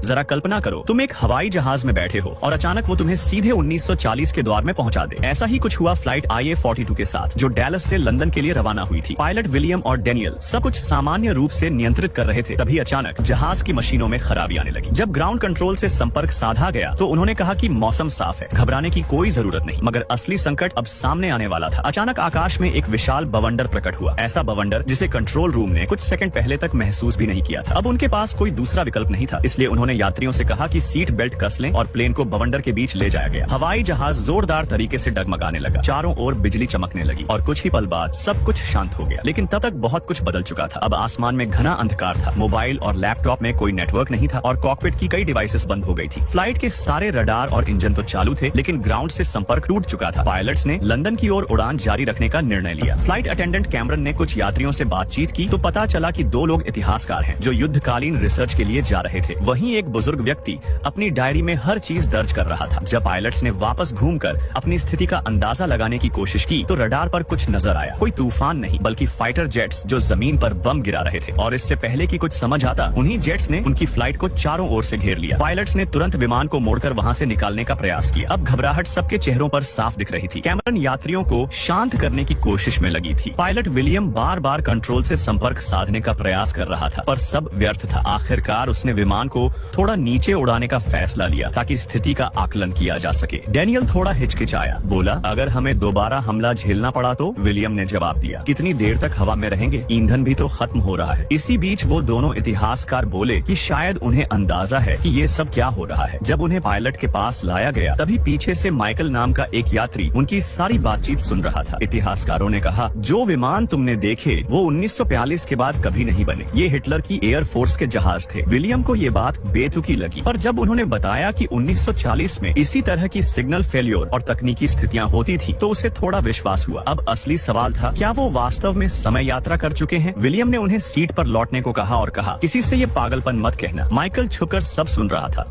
जरा कल्पना करो, तुम एक हवाई जहाज में बैठे हो और अचानक वो तुम्हें सीधे 1940 के द्वार में पहुंचा दे। ऐसा ही कुछ हुआ फ्लाइट IA-42 के साथ, जो डैलस से लंदन के लिए रवाना हुई थी। पायलट विलियम और डेनियल सब कुछ सामान्य रूप से नियंत्रित कर रहे थे, तभी अचानक जहाज की मशीनों में खराबी आने लगी। जब ग्राउंड कंट्रोल से संपर्क साधा गया तो उन्होंने कहा कि मौसम साफ है, घबराने की कोई जरूरत नहीं। मगर असली संकट अब सामने आने वाला था। अचानक आकाश में एक विशाल बवंडर प्रकट हुआ, ऐसा बवंडर जिसे कंट्रोल रूम ने कुछ सेकंड पहले तक महसूस भी नहीं किया था। अब उनके पास कोई दूसरा विकल्प नहीं था, इसलिए उन्होंने यात्रियों से कहा कि सीट बेल्ट कस लें और प्लेन को बवंडर के बीच ले जाया गया। हवाई जहाज जोरदार तरीके से डगमगाने लगा, चारों ओर बिजली चमकने लगी और कुछ ही पल बाद सब कुछ शांत हो गया। लेकिन तब तक बहुत कुछ बदल चुका था। अब आसमान में घना अंधकार था, मोबाइल और लैपटॉप में कोई नेटवर्क नहीं था और कॉकपिट की कई डिवाइसेस बंद हो गई थी। फ्लाइट के सारे रडार और इंजन तो चालू थे, लेकिन ग्राउंड से संपर्क टूट चुका था। पायलट्स ने लंदन की ओर उड़ान जारी रखने का निर्णय लिया। फ्लाइट अटेंडेंट कैमरन ने कुछ यात्रियों से बातचीत की तो पता चला कि 2 लोग इतिहासकार हैं जो युद्धकालीन रिसर्च के लिए जा रहे थे। वहीं एक बुजुर्ग व्यक्ति अपनी डायरी में हर चीज दर्ज कर रहा था। जब पायलट्स ने वापस घूमकर अपनी स्थिति का अंदाजा लगाने की कोशिश की तो रडार पर कुछ नजर आया। कोई तूफान नहीं, बल्कि फाइटर जेट्स जो जमीन पर बम गिरा रहे थे। और इससे पहले कि कुछ समझ आता, उन्हीं जेट्स ने उनकी फ्लाइट को चारों ओर से घेर लिया। पायलट्स ने तुरंत विमान को मोड़कर वहां से निकालने का प्रयास किया। अब घबराहट सबके चेहरों पर साफ दिख रही थी। कैमरन यात्रियों को शांत करने की कोशिश में लगी थी। पायलट विलियम बार बार कंट्रोल से संपर्क साधने का प्रयास कर रहा था, पर सब व्यर्थ था। आखिरकार उसने विमान को थोड़ा नीचे उड़ाने का फैसला लिया ताकि स्थिति का आकलन किया जा सके। डेनियल थोड़ा हिचकिचाया, बोला, अगर हमें दोबारा हमला झेलना पड़ा तो? विलियम ने जवाब दिया, कितनी देर तक हवा में रहेंगे, ईंधन भी तो खत्म हो रहा है। इसी बीच वो दोनों इतिहासकार बोले कि शायद उन्हें अंदाजा है कि ये सब क्या हो रहा है। जब उन्हें पायलट के पास लाया गया तभी पीछे से माइकल नाम का एक यात्री उनकी सारी बातचीत सुन रहा था। इतिहासकारों ने कहा, जो विमान तुमने देखे वो 1942 के बाद कभी नहीं बने, ये हिटलर की एयरफोर्स के जहाज थे। विलियम को ये बात बेतुकी लगी, पर जब उन्होंने बताया कि 1940 में इसी तरह की सिग्नल फेल्योर और तकनीकी स्थितियां होती थी तो उसे थोड़ा विश्वास हुआ। अब असली सवाल था, क्या वो वास्तव में समय यात्रा कर चुके हैं? विलियम ने उन्हें सीट पर लौटने को कहा और कहा, किसी से ये पागलपन मत कहना। माइकल छुपकर सब सुन रहा था।